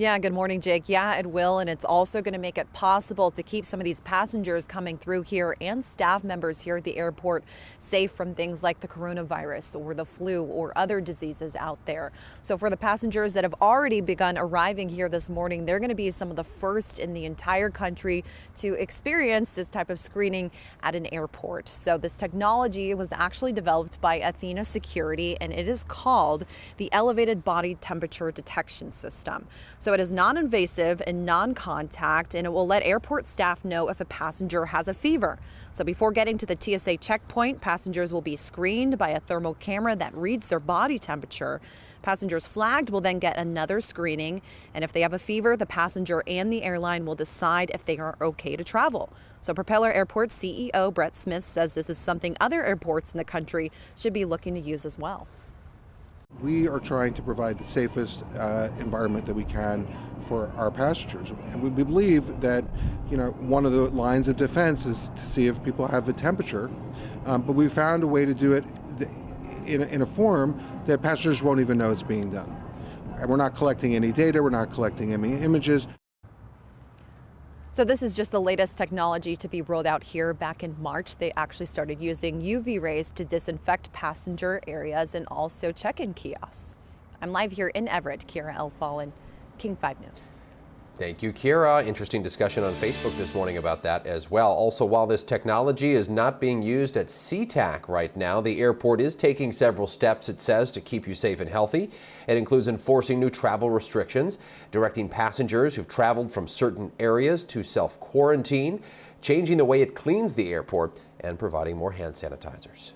Yeah, good morning, Jake. Yeah, it will. And it's also going to make it possible to keep some of these passengers coming through here and staff members here at the airport safe from things like the coronavirus or the flu or other diseases out there. So for the passengers that have already begun arriving here this morning, they're going to be some of the first in the entire country to experience this type of screening at an airport. So this technology was actually developed by Athena Security, and it is called the Elevated Body Temperature Detection System. So it is non-invasive and non-contact, and it will let airport staff know if a passenger has a fever. So before getting to the TSA checkpoint, passengers will be screened by a thermal camera that reads their body temperature. Passengers flagged will then get another screening, and if they have a fever, the passenger and the airline will decide if they are okay to travel. So Propeller Airport CEO Brett Smith says this is something other airports in the country should be looking to use as well. We are trying to provide the safest environment that we can for our passengers, and we believe that one of the lines of defense is to see if people have a temperature, but we found a way to do it in a form that passengers won't even know it's being done. And we're not collecting any data, we're not collecting any images. So this is just the latest technology to be rolled out here. Back in March, they actually started using UV rays to disinfect passenger areas and also check-in kiosks. I'm live here in Everett. Kira Elfallen, King 5 News. Thank you, Kira. Interesting discussion on Facebook this morning about that as well. Also, while this technology is not being used at SeaTac right now, the airport is taking several steps, it says, to keep you safe and healthy. It includes enforcing new travel restrictions, directing passengers who've traveled from certain areas to self-quarantine, changing the way it cleans the airport, and providing more hand sanitizers.